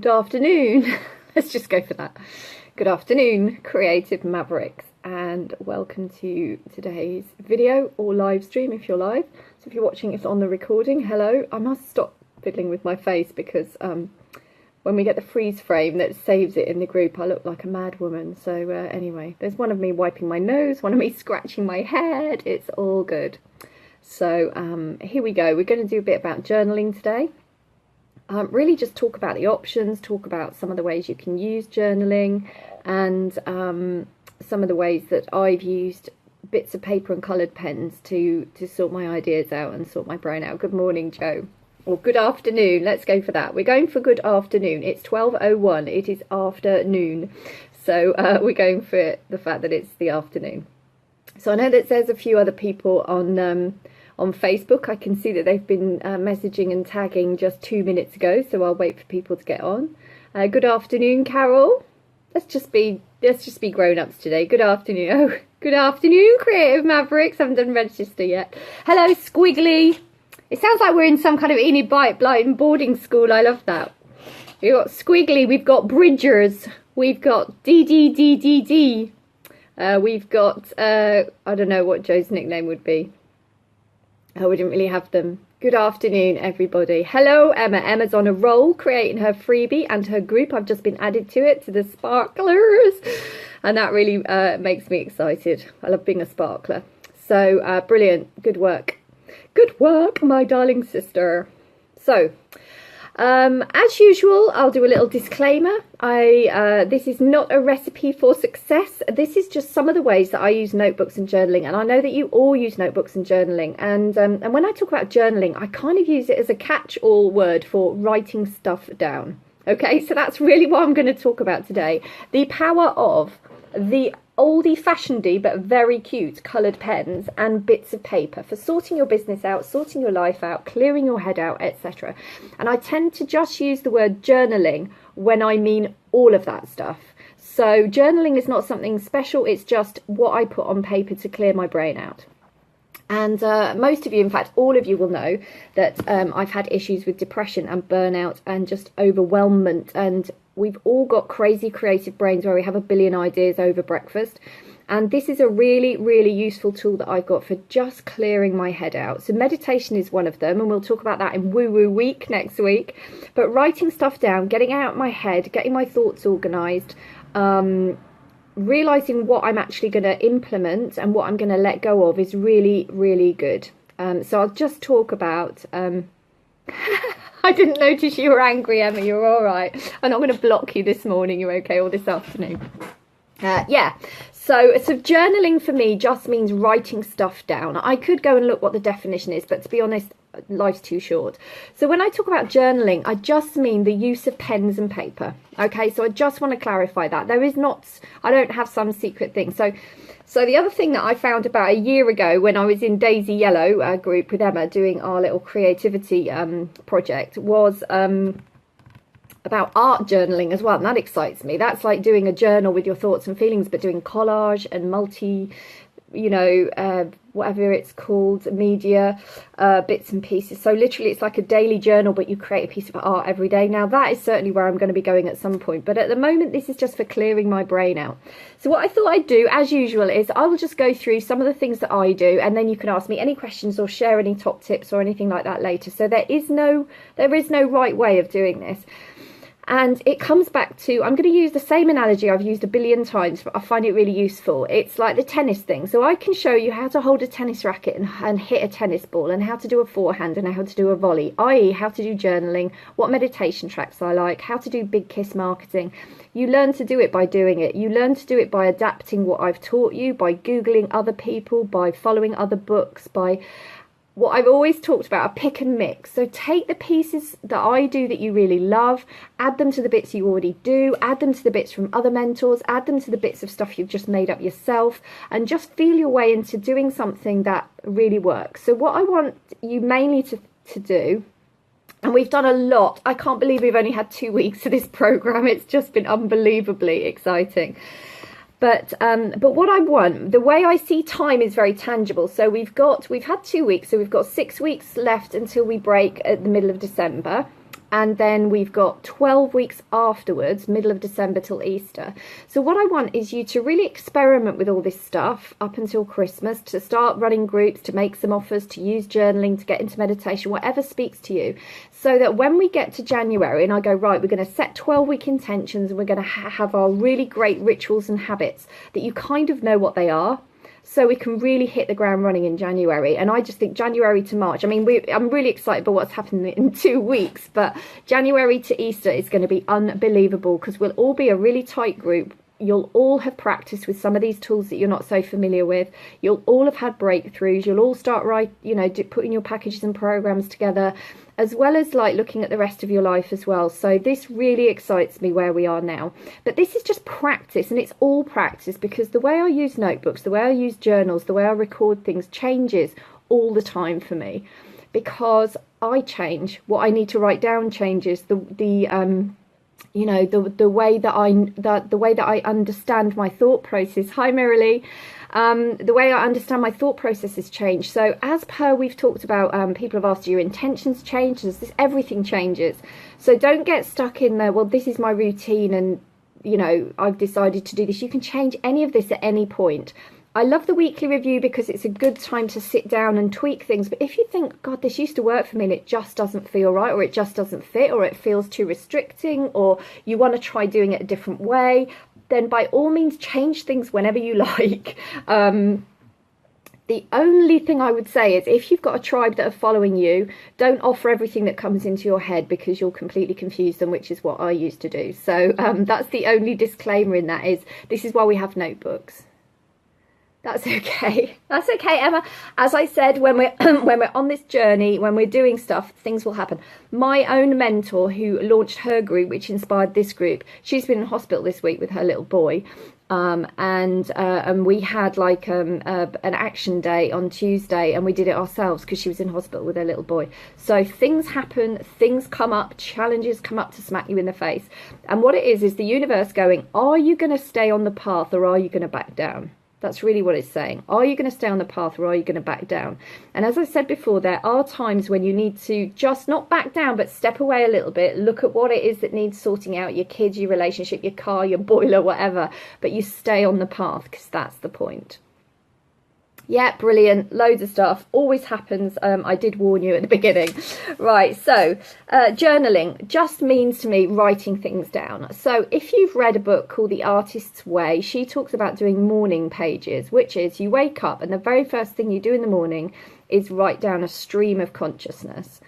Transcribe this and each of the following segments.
Good afternoon. Let's just go for that. Good afternoon, creative Mavericks, and welcome to today's video or live stream if you're live. So if you're watching it on the recording, hello. I must stop fiddling with my face because when we get the freeze frame that saves it in the group, I look like a mad woman. So anyway, there's one of me wiping my nose, one of me scratching my head. It's all good. So here we go. We're going to do a bit about journaling today. Really just talk about the options, talk about some of the ways you can use journaling, and some of the ways that I've used bits of paper and coloured pens to sort my ideas out and sort my brain out. Good morning, Joe. Or good afternoon. Let's go for that. We're going for good afternoon. It's 12:01. It is afternoon. So we're going for the fact that it's the afternoon. So I know that there's a few other people on Facebook. I can see that they've been messaging and tagging just 2 minutes ago, so I'll wait for people to get on. Good afternoon, Carol. Let's just be grown-ups today. Good afternoon. Oh, good afternoon, Creative Mavericks. I haven't done register yet. Hello, Squiggly. It sounds like we're in some kind of Enid Blyton boarding school. I love that. We've got Squiggly. We've got Bridgers. We've got DDDDD. We've got I don't know what Joe's nickname would be. Oh, we didn't really have them. Good afternoon, everybody. Hello, Emma. Emma's on a roll, creating her freebie and her group. I've just been added to it, to the sparklers. And that really makes me excited. I love being a sparkler. So, brilliant. Good work. Good work, my darling sister. So, as usual, I'll do a little disclaimer. This is not a recipe for success. This is just some of the ways that I use notebooks and journaling, and I know that you all use notebooks and journaling. And when I talk about journaling, I kind of use it as a catch-all word for writing stuff down. Okay, so that's really what I'm going to talk about today. The power of the oldie-fashionedy but very cute coloured pens and bits of paper for sorting your business out, sorting your life out, clearing your head out, etc. And I tend to just use the word journaling when I mean all of that stuff. So journaling is not something special, it's just what I put on paper to clear my brain out. And most of you, in fact all of you, will know that I've had issues with depression and burnout and just overwhelmment, and we've all got crazy creative brains where we have a billion ideas over breakfast. And this is a really, really useful tool that I've got for just clearing my head out. So meditation is one of them, and we'll talk about that in Woo Woo Week next week. But writing stuff down, getting out my head, getting my thoughts organised, realising what I'm actually going to implement and what I'm going to let go of is really, really good. So I'll just talk about... I didn't notice you were angry, Emma. You're all right. I'm not going to block you this morning. You're okay, or this afternoon. Yeah. So journaling for me just means writing stuff down. I could go and look what the definition is, but to be honest, life's too short. So when I talk about journaling, I just mean the use of pens and paper. Okay, so I just want to clarify that. I don't have some secret thing. So the other thing that I found about a year ago when I was in Daisy Yellow group with Emma doing our little creativity project was about art journaling as well. And that excites me. That's like doing a journal with your thoughts and feelings, but doing collage and whatever it's called, media, bits and pieces. So literally it's like a daily journal, but you create a piece of art every day. Now that is certainly where I'm going to be going at some point, but at the moment this is just for clearing my brain out. So what I thought I'd do, as usual, is I will just go through some of the things that I do, and then you can ask me any questions or share any top tips or anything like that later. So there is no right way of doing this. And it comes back to, I'm going to use the same analogy I've used a billion times, but I find it really useful. It's like the tennis thing. So I can show you how to hold a tennis racket and hit a tennis ball, and how to do a forehand and how to do a volley, i.e. how to do journaling, what meditation tracks I like, how to do big kiss marketing. You learn to do it by doing it. You learn to do it by adapting what I've taught you, by Googling other people, by following other books, by... What I've always talked about, a pick and mix. So take the pieces that I do that you really love, add them to the bits you already do, add them to the bits from other mentors, add them to the bits of stuff you've just made up yourself, and just feel your way into doing something that really works. So what I want you mainly to do, and we've done a lot. I can't believe we've only had 2 weeks of this program. It's just been unbelievably exciting. But what I want, the way I see time is very tangible. So we've had 2 weeks, so we've got 6 weeks left until we break at the middle of December. And then we've got 12 weeks afterwards, middle of December till Easter. So what I want is you to really experiment with all this stuff up until Christmas, to start running groups, to make some offers, to use journaling, to get into meditation, whatever speaks to you, so that when we get to January and I go, right, we're going to set 12-week intentions and we're going to have our really great rituals and habits, that you kind of know what they are. So we can really hit the ground running in January. And I just think January to March, I mean, I'm really excited about what's happening in 2 weeks, but January to Easter is going to be unbelievable, because we'll all be a really tight group. You'll all have practiced with some of these tools that you're not so familiar with. You'll all have had breakthroughs. You'll all start putting your packages and programs together, as well as like looking at the rest of your life as well. So this really excites me where we are now. But this is just practice, and it's all practice, because the way I use notebooks, the way I use journals, the way I record things changes all the time for me, because I change. What I need to write down changes. The way that I understand my thought process. Hi, Miralee. The way I understand my thought process has changed. So as per we've talked about, people have asked, your intentions change? Everything changes. So don't get stuck in there, well, this is my routine and, I've decided to do this. You can change any of this at any point. I love the weekly review because it's a good time to sit down and tweak things. But if you think, God, this used to work for me and it just doesn't feel right, or it just doesn't fit, or it feels too restricting, or you want to try doing it a different way, then by all means change things whenever you like. The only thing I would say is, if you've got a tribe that are following you, don't offer everything that comes into your head, because you'll completely confuse them, which is what I used to do. So that's the only disclaimer in that, is this is why we have notebooks. That's okay. That's okay, Emma. As I said, when we're when we're on this journey, when we're doing stuff, things will happen. My own mentor, who launched her group, which inspired this group, she's been in hospital this week with her little boy. And we had like an action day on Tuesday, and we did it ourselves because she was in hospital with her little boy. So things happen, things come up, challenges come up to smack you in the face. And what it is the universe going, are you going to stay on the path, or are you going to back down? That's really what it's saying. Are you going to stay on the path, or are you going to back down? And as I said before, there are times when you need to just not back down, but step away a little bit, look at what it is that needs sorting out, your kids, your relationship, your car, your boiler, whatever, but you stay on the path, because that's the point. Yeah, brilliant. Loads of stuff. Always happens. I did warn you at the beginning. Right, so journaling just means to me writing things down. So if you've read a book called The Artist's Way, she talks about doing morning pages, which is you wake up and the very first thing you do in the morning is write down a stream of consciousness.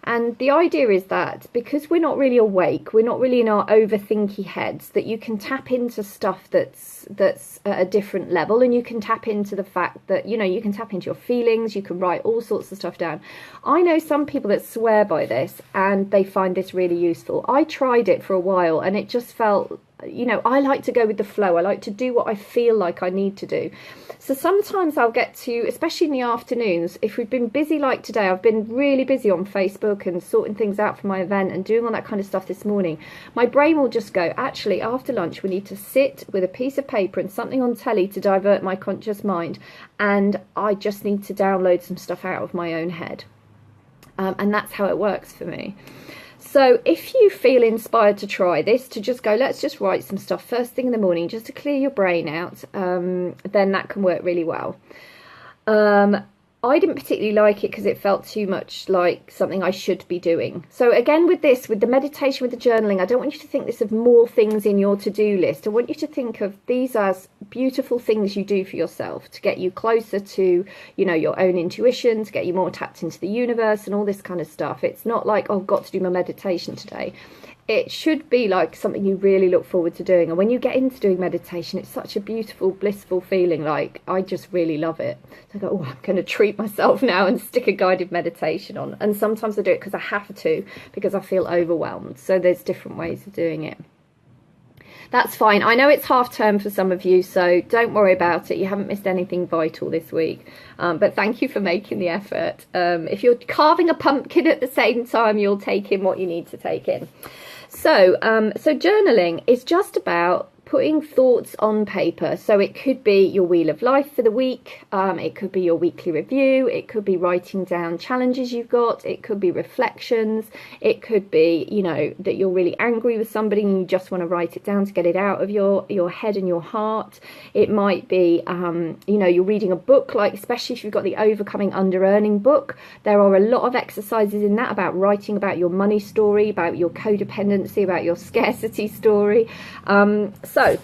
And the idea is that because we're not really awake, we're not really in our overthinky heads, that you can tap into stuff that's at a different level, and you can tap into the fact that, you can tap into your feelings, you can write all sorts of stuff down. I know some people that swear by this and they find this really useful. I tried it for a while and it just felt, I like to go with the flow. I like to do what I feel like I need to do. So sometimes I'll get to, especially in the afternoons, if we've been busy like today, I've been really busy on Facebook and sorting things out for my event and doing all that kind of stuff this morning. My brain will just go, actually, after lunch, we need to sit with a piece of paper and something on telly to divert my conscious mind. And I just need to download some stuff out of my own head. And that's how it works for me. So if you feel inspired to try this, to just go, let's just write some stuff first thing in the morning, just to clear your brain out, then that can work really well. I didn't particularly like it because it felt too much like something I should be doing. So again, with this, with the meditation, with the journaling, I don't want you to think this of more things in your to-do list. I want you to think of these as beautiful things you do for yourself to get you closer to, your own intuition, to get you more tapped into the universe and all this kind of stuff. It's not like, oh, I've got to do my meditation today. It should be like something you really look forward to doing. And when you get into doing meditation, it's such a beautiful, blissful feeling. Like, I just really love it. So I go, oh, I'm going to treat myself now and stick a guided meditation on. And sometimes I do it because I have to, because I feel overwhelmed. So there's different ways of doing it. That's fine. I know it's half term for some of you, so don't worry about it. You haven't missed anything vital this week. But thank you for making the effort. If you're carving a pumpkin at the same time, you'll take in what you need to take in. So journaling is just about putting thoughts on paper. So it could be your wheel of life for the week, it could be your weekly review, it could be writing down challenges you've got, it could be reflections, it could be, you know, that you're really angry with somebody and you just want to write it down to get it out of your head and your heart. It might be, you know, you're reading a book, like especially if you've got the Overcoming Under-Earning book. There are a lot of exercises in that about writing about your money story, about your codependency, about your scarcity story. So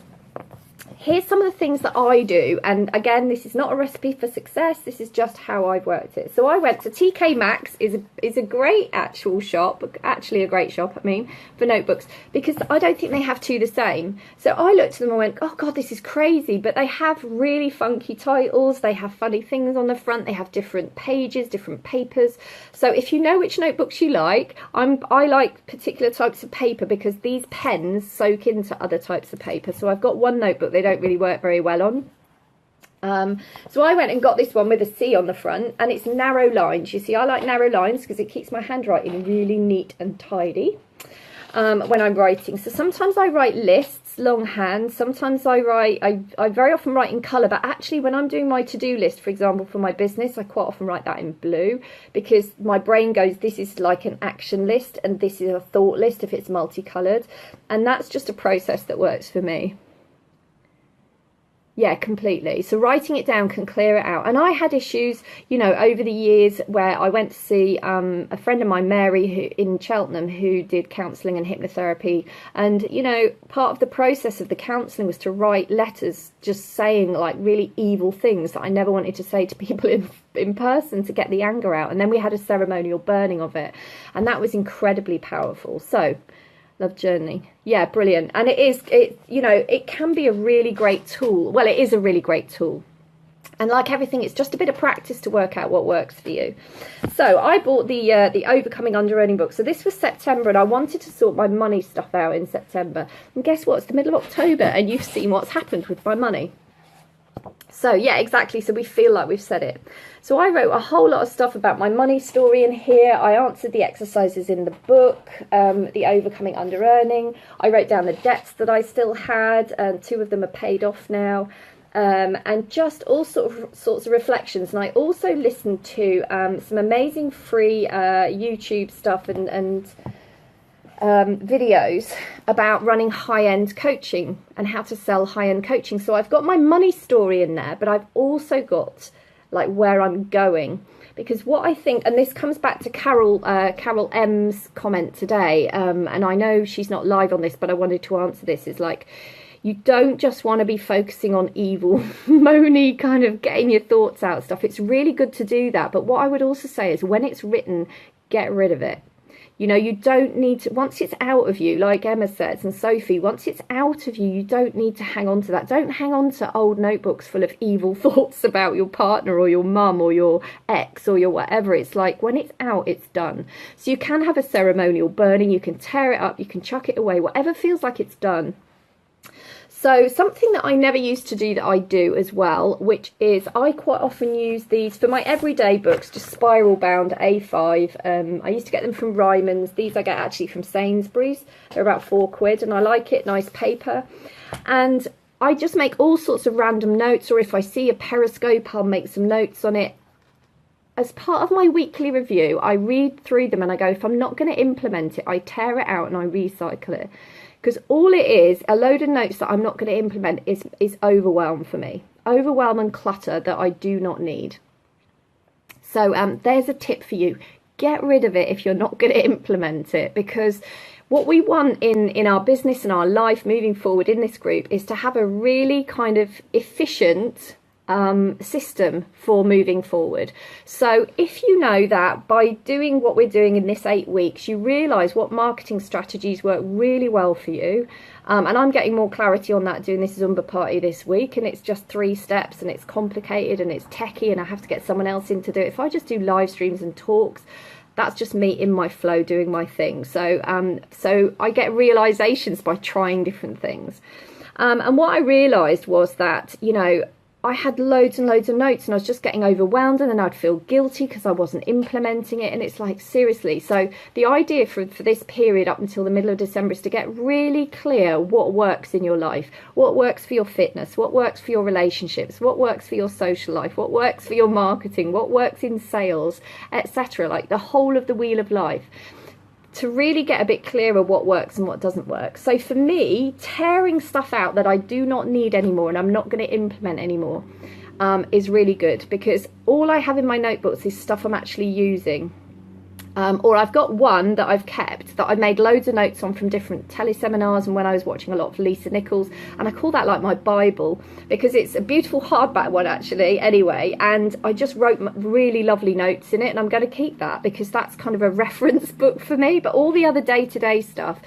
here's some of the things that I do, and again, this is not a recipe for success, this is just how I've worked it. So I went to TK Maxx, is a great actual shop, actually a great shop, I mean, for notebooks, because I don't think they have two the same. So I looked at them and went, oh god, this is crazy, but they have really funky titles, they have funny things on the front, they have different pages, different papers. So if you know which notebooks you like, I like particular types of paper because these pens soak into other types of paper. So I've got one notebook they don't really work very well on. So I went and got this one with a C on the front, and it's narrow lines. You see, I like narrow lines because it keeps my handwriting really neat and tidy when I'm writing. So sometimes I write lists longhand, sometimes I very often write in colour, but actually when I'm doing my to-do list, for example, for my business, I quite often write that in blue because my brain goes, this is like an action list and this is a thought list if it's multicoloured, and that's just a process that works for me. Yeah, completely. So writing it down can clear it out. And I had issues, you know, over the years where I went to see a friend of mine, Mary, who in Cheltenham, who did counselling and hypnotherapy. And, you know, part of the process of the counselling was to write letters just saying like really evil things that I never wanted to say to people in person to get the anger out. And then we had a ceremonial burning of it. And that was incredibly powerful. So love journaling. Yeah, brilliant. And you know, it can be a really great tool. Well, it is a really great tool. And like everything, it's just a bit of practice to work out what works for you. So I bought the Overcoming Under-Earning book. So this was September, and I wanted to sort my money stuff out in September. And guess what? It's the middle of October, and you've seen what's happened with my money. So yeah, exactly. So we feel like we've said it. So I wrote a whole lot of stuff about my money story in here. I answered the exercises in the book, the Overcoming Under-Earning. I wrote down the debts that I still had, and 2 of them are paid off now. And just all sorts of reflections. And I also listened to some amazing free YouTube stuff and videos about running high-end coaching and how to sell high-end coaching. So I've got my money story in there, but I've also got like where I'm going, because what I think, and this comes back to Carol M's comment today, and I know she's not live on this, but I wanted to answer this, is like, you don't just want to be focusing on evil, moany, kind of getting your thoughts out stuff. It's really good to do that, but what I would also say is when it's written, get rid of it. You know, you don't need to, once it's out of you, like Emma says, and Sophie, once it's out of you, you don't need to hang on to that. Don't hang on to old notebooks full of evil thoughts about your partner or your mum or your ex or your whatever. It's like, when it's out, it's done. So you can have a ceremonial burning, you can tear it up, you can chuck it away, whatever feels like it's done. So something that I never used to do that I do as well, which is I quite often use these for my everyday books, just spiral bound A5. I used to get them from Ryman's. These I get actually from Sainsbury's. They're about £4, and I like it, nice paper. And I just make all sorts of random notes, or if I see a periscope, I'll make some notes on it. As part of my weekly review, I read through them and I go, if I'm not going to implement it, I tear it out and I recycle it. Because all it is, a load of notes that I'm not going to implement, is overwhelm for me. Overwhelm and clutter that I do not need. So there's a tip for you. Get rid of it if you're not going to implement it. Because what we want in our business and our life moving forward in this group is to have a really kind of efficient system for moving forward. So if you know that by doing what we're doing in this 8 weeks, you realise what marketing strategies work really well for you, and I'm getting more clarity on that doing this Zumba party this week, and it's just 3 steps and it's complicated and it's techie and I have to get someone else in to do it. If I just do live streams and talks, that's just me in my flow doing my thing. So so I get realizations by trying different things, and what I realized was that, you know, I had loads and loads of notes and I was just getting overwhelmed, and then I'd feel guilty because I wasn't implementing it. And it's like, seriously. So the idea for this period up until the middle of December is to get really clear what works in your life, what works for your fitness, what works for your relationships, what works for your social life, what works for your marketing, what works in sales, etc. Like the whole of the wheel of life, to really get a bit clearer what works and what doesn't work. So for me, tearing stuff out that I do not need anymore and I'm not going to implement anymore is really good, because all I have in my notebooks is stuff I'm actually using. Or I've got one that I've kept that I made loads of notes on from different teleseminars and when I was watching a lot of Lisa Nichols, and I call that like my Bible, because it's a beautiful hardback one actually anyway, and I just wrote really lovely notes in it, and I'm going to keep that because that's kind of a reference book for me. But all the other day-to-day stuff,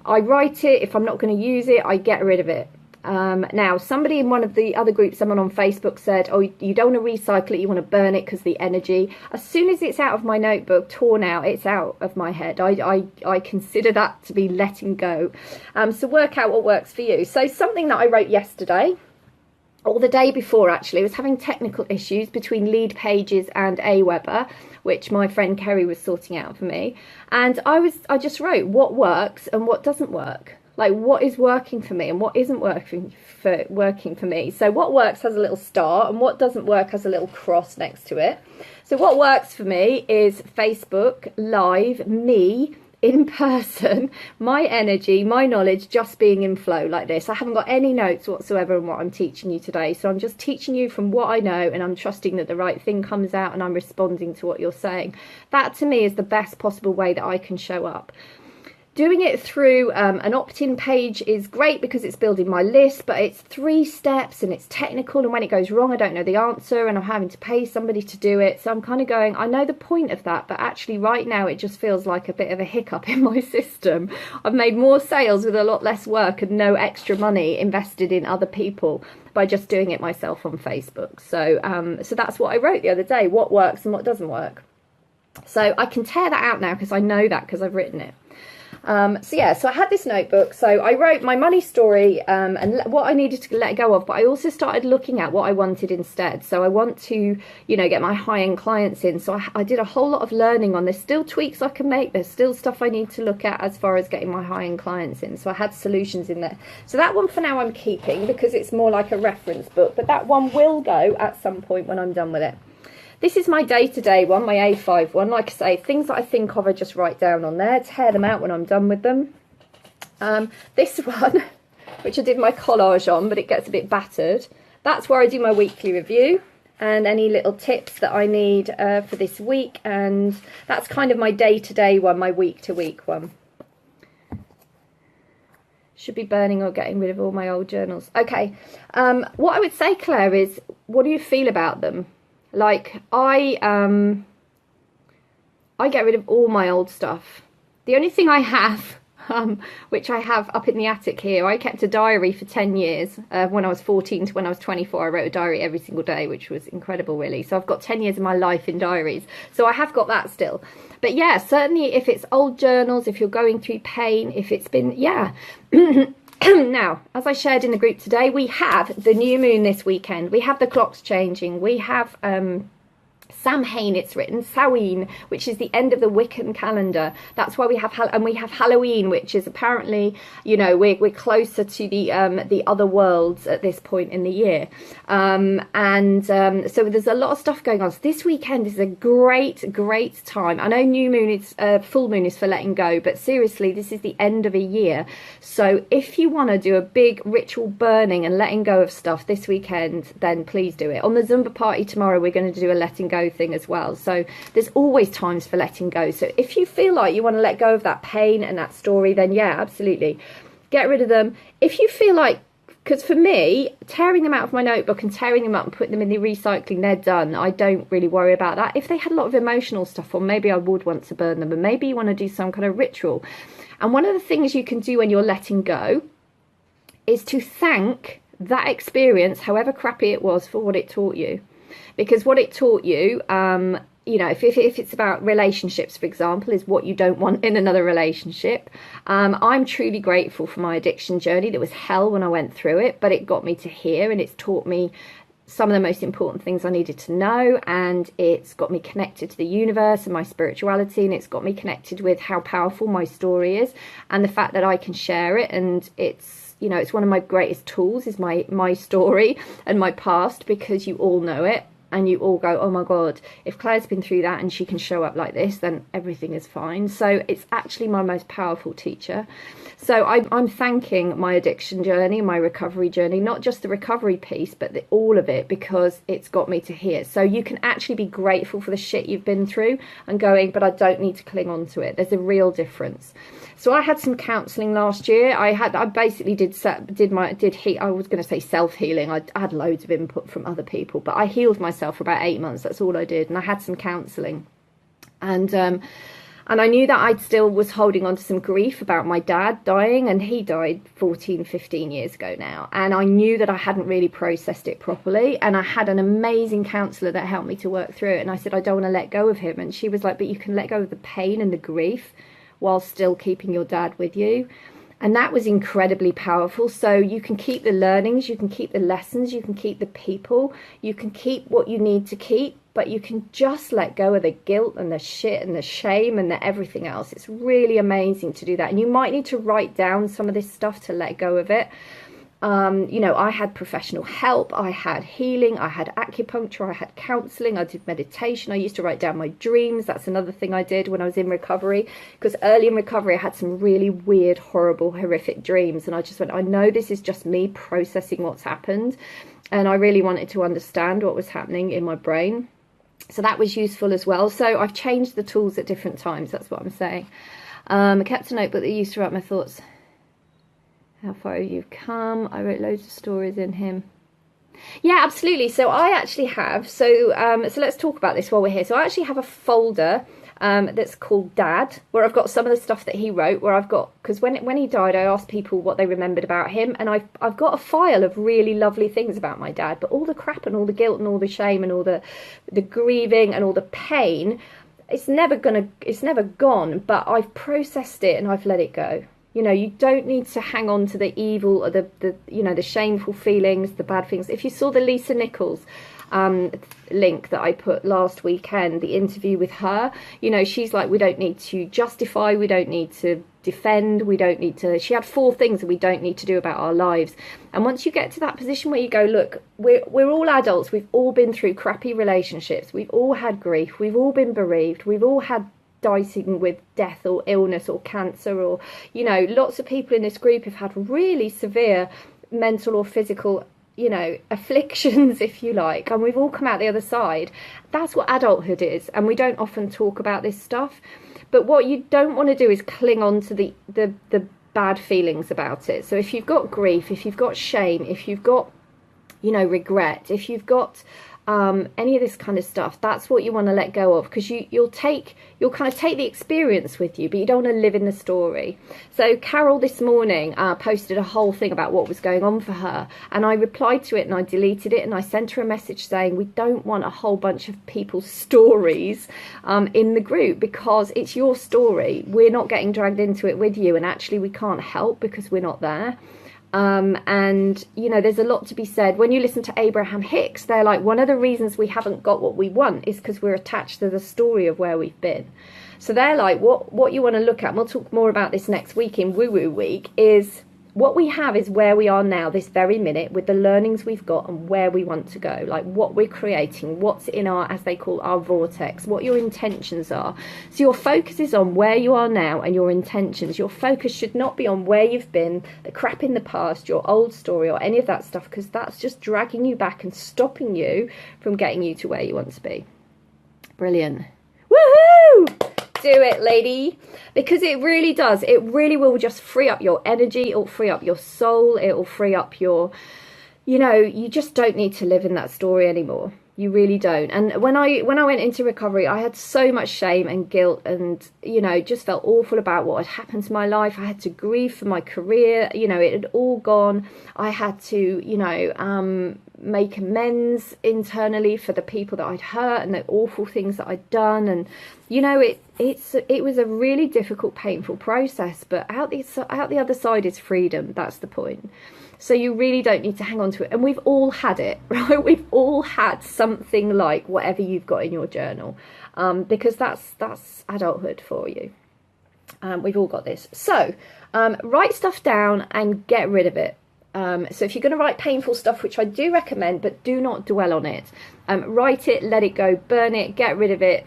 I write it. If I'm not going to use it, I get rid of it. Now, somebody in one of the other groups, someone on Facebook said, oh, you don't want to recycle it, you want to burn it because the energy. As soon as it's out of my notebook, torn out, it's out of my head. I consider that to be letting go. So work out what works for you. So something that I wrote yesterday, or the day before actually, was having technical issues between Lead Pages and Aweber, which my friend Kerry was sorting out for me. And I just wrote what works and what doesn't work. Like what is working for me and what isn't working for me. So what works has a little star and what doesn't work has a little cross next to it. So what works for me is Facebook, live, me, in person, my energy, my knowledge, just being in flow like this. I haven't got any notes whatsoever on what I'm teaching you today. So I'm just teaching you from what I know, and I'm trusting that the right thing comes out and I'm responding to what you're saying. That to me is the best possible way that I can show up. Doing it through an opt-in page is great because it's building my list, but it's 3 steps and it's technical, and when it goes wrong I don't know the answer and I'm having to pay somebody to do it. So I'm kind of going, I know the point of that, but actually right now it just feels like a bit of a hiccup in my system. I've made more sales with a lot less work and no extra money invested in other people by just doing it myself on Facebook. So so that's what I wrote the other day, what works and what doesn't work. So I can tear that out now because I know that because I've written it. So yeah, so I had this notebook, so I wrote my money story and what I needed to let go of, but I also started looking at what I wanted instead. So I want to, you know, get my high-end clients in, so I did a whole lot of learning on this. Still tweaks I can make, there's still stuff I need to look at as far as getting my high-end clients in, so I had solutions in there. So that one for now I'm keeping because it's more like a reference book, but that one will go at some point when I'm done with it. This is my day-to-day one, my A5 one. Like I say, things that I think of I just write down on there, tear them out when I'm done with them. This one, which I did my collage on, but it gets a bit battered. That's where I do my weekly review and any little tips that I need for this week. And that's kind of my day-to-day one, my week-to-week one. Should be burning or getting rid of all my old journals. Okay, what I would say, Claire, is what do you feel about them? Like, I get rid of all my old stuff. The only thing I have, which I have up in the attic here, I kept a diary for 10 years. When I was 14 to when I was 24, I wrote a diary every single day, which was incredible, really. So I've got 10 years of my life in diaries. So I have got that still. But yeah, certainly if it's old journals, if you're going through pain, if it's been, yeah. Now, as I shared in the group today, we have the new moon this weekend. We have the clocks changing. We have Samhain, it's written, Samhain, which is the end of the Wiccan calendar. That's why we have, and we have Halloween, which is apparently, you know, we're closer to the other worlds at this point in the year. So there's a lot of stuff going on. So this weekend is a great time. I know new moon is, full moon is for letting go, but seriously, this is the end of a year. So if you want to do a big ritual burning and letting go of stuff this weekend, then please do it. On the Zumba party tomorrow, we're going to do a letting go thing as well. So there's always times for letting go. So if you feel like you want to let go of that pain and that story, then yeah, absolutely. Get rid of them. If you feel like, because for me, tearing them out of my notebook and tearing them up and putting them in the recycling, they're done. I don't really worry about that. If they had a lot of emotional stuff on, maybe I would want to burn them, and maybe you want to do some kind of ritual. And one of the things you can do when you're letting go is to thank that experience, however crappy it was, for what it taught you. Because what it taught you, you know, if it's about relationships, for example, is what you don't want in another relationship. I'm truly grateful for my addiction journey. There was hell when I went through it, but it got me to here, and it's taught me some of the most important things I needed to know, and it's got me connected to the universe and my spirituality, and it's got me connected with how powerful my story is and the fact that I can share it. And it's, you know, it's one of my greatest tools is my story and my past, because you all know it and you all go, oh my God, if Claire's been through that and she can show up like this, then everything is fine. So it's actually my most powerful teacher. So I'm thanking my addiction journey, my recovery journey, not just the recovery piece, but all of it, because it's got me to here. So you can actually be grateful for the shit you've been through and going, but I don't need to cling on to it. There's a real difference. So I had some counselling last year. I basically did I was going to say self-healing. I had loads of input from other people, but I healed myself for about 8 months. That's all I did. And I had some counselling. And I knew that I still was holding on to some grief about my dad dying, and he died 14, 15 years ago now. And I knew that I hadn't really processed it properly. And I had an amazing counsellor that helped me to work through it. And I said, I don't want to let go of him. And she was like, but you can let go of the pain and the grief while still keeping your dad with you. And that was incredibly powerful. So you can keep the learnings, you can keep the lessons, you can keep the people, you can keep what you need to keep, but you can just let go of the guilt and the shit and the shame and the everything else. It's really amazing to do that. And you might need to write down some of this stuff to let go of it. You know, I had professional help, I had healing, I had acupuncture, I had counselling, I did meditation, I used to write down my dreams. That's another thing I did when I was in recovery, because early in recovery I had some really weird, horrible, horrific dreams, and I just went, I know this is just me processing what's happened, and I really wanted to understand what was happening in my brain. So that was useful as well. So I've changed the tools at different times, that's what I'm saying. I kept a notebook that used to write my thoughts. How far have you come? I wrote loads of stories in him. Yeah, absolutely. So I actually have, so let's talk about this while we're here. So I actually have a folder that's called Dad, where I've got some of the stuff that he wrote, where I've got, because when he died, I asked people what they remembered about him, and I've got a file of really lovely things about my dad, but all the crap and all the guilt and all the shame and all the grieving and all the pain, it's never gone, but I've processed it and I've let it go. You know, you don't need to hang on to the evil or the you know, the shameful feelings, the bad things. If you saw the Lisa Nichols link that I put last weekend, the interview with her, you know, she's like, we don't need to justify, we don't need to defend, we don't need to, she had 4 things that we don't need to do about our lives. And once you get to that position where you go, look, we're all adults, we've all been through crappy relationships, we've all had grief, we've all been bereaved, we've all had dicing with death or illness or cancer, or, you know, lots of people in this group have had really severe mental or physical, you know, afflictions, if you like, and we've all come out the other side. That's what adulthood is, and we don't often talk about this stuff. But what you don't want to do is cling on to the bad feelings about it. So if you've got grief, if you've got shame, if you've got, you know, regret, if you've got any of this kind of stuff, that's what you want to let go of, because you'll kind of take the experience with you, but you don't want to live in the story. So Carol this morning posted a whole thing about what was going on for her, and I replied to it and I deleted it, and I sent her a message saying we don't want a whole bunch of people's stories in the group, because it's your story. We're not getting dragged into it with you, and actually we can't help because we're not there. And you know, there's a lot to be said. When you listen to Abraham Hicks, they're like, one of the reasons we haven't got what we want is because we're attached to the story of where we've been. So they're like, what you want to look at, and we'll talk more about this next week in Woo Woo Week, is what we have is where we are now, this very minute, with the learnings we've got and where we want to go, like what we're creating, what's in our, as they call, our vortex, what your intentions are. So your focus is on where you are now and your intentions. Your focus should not be on where you've been, the crap in the past, your old story, or any of that stuff, because that's just dragging you back and stopping you from getting you to where you want to be. Brilliant. Woohoo! Do it, lady, because it really does. It really will just free up your energy. It'll free up your soul. It'll free up your, you know, you just don't need to live in that story anymore. You really don't. And when I went into recovery, I had so much shame and guilt, and, you know, just felt awful about what had happened to my life. I had to grieve for my career. You know, it had all gone. I had to, you know, make amends internally for the people that I'd hurt and the awful things that I'd done. And you know, it was a really difficult, painful process, but out the other side is freedom. That's the point. So you really don't need to hang on to it. And we've all had it, right? We've all had something like whatever you've got in your journal, because that's adulthood for you. We've all got this. So write stuff down and get rid of it. So if you're going to write painful stuff, which I do recommend, but do not dwell on it, write it, let it go, burn it, get rid of it.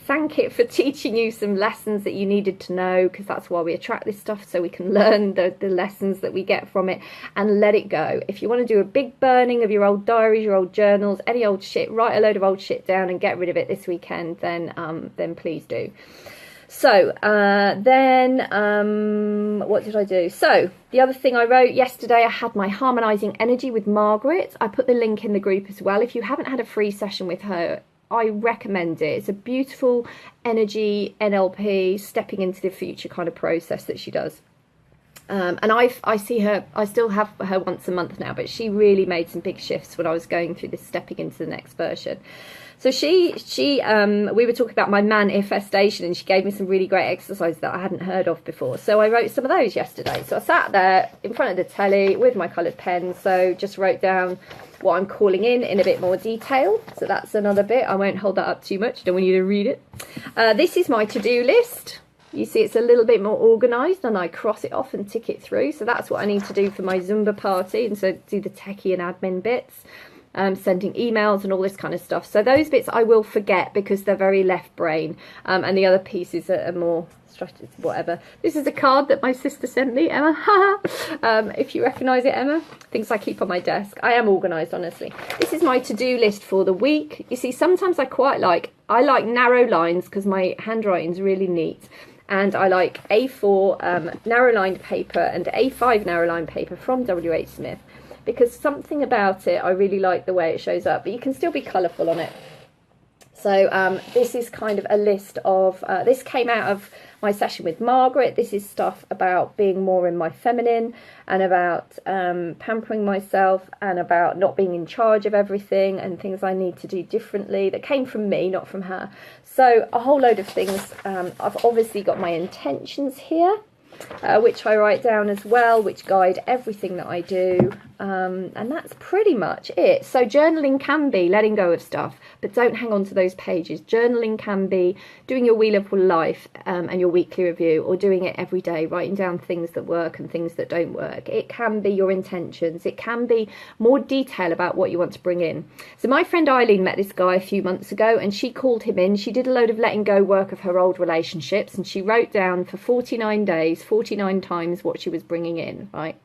Thank it for teaching you some lessons that you needed to know, because that's why we attract this stuff, so we can learn the lessons that we get from it, and let it go. If you want to do a big burning of your old diaries, your old journals, any old shit, write a load of old shit down and get rid of it this weekend, then please do. So what did I do? So the other thing I wrote yesterday, I had my harmonizing energy with Margaret. I put the link in the group as well. If you haven't had a free session with her, I recommend it. It's a beautiful energy NLP, stepping into the future kind of process that she does. And I see her, I still have her once a month now, but she really made some big shifts when I was going through this stepping into the next version. So we were talking about my manifestation, and she gave me some really great exercises that I hadn't heard of before. So I wrote some of those yesterday. So I sat there in front of the telly with my coloured pen. So just wrote down what I'm calling in a bit more detail. So that's another bit. I won't hold that up too much. Don't want you to read it. This is my to-do list. You see it's a little bit more organised, and I cross it off and tick it through. So that's what I need to do for my Zumba party, and so do the techie and admin bits. Sending emails and all this kind of stuff. So those bits I will forget because they're very left brain, and the other pieces are more strategic, whatever. This is a card that my sister sent me, Emma. If you recognise it, Emma. Things I keep on my desk. I am organised, honestly. This is my to-do list for the week. You see, sometimes I like narrow lines because my handwriting's really neat. And I like A4 narrow-lined paper and A5 narrow-lined paper from W.H. Smith. Because something about it, I really like the way it shows up, but you can still be colourful on it. So this is kind of a list of, this came out of my session with Margaret. This is stuff about being more in my feminine, and about pampering myself, and about not being in charge of everything, and things I need to do differently that came from me, not from her. So a whole load of things. I've obviously got my intentions here, which I write down as well, which guide everything that I do. And that's pretty much it. So journaling can be letting go of stuff, but don't hang on to those pages. Journaling can be doing your Wheel of Life and your weekly review, or doing it every day, writing down things that work and things that don't work. It can be your intentions. It can be more detail about what you want to bring in. So my friend Eileen met this guy a few months ago, and she called him in. She did a load of letting go work of her old relationships, and she wrote down for 49 days, 49 times what she was bringing in, right?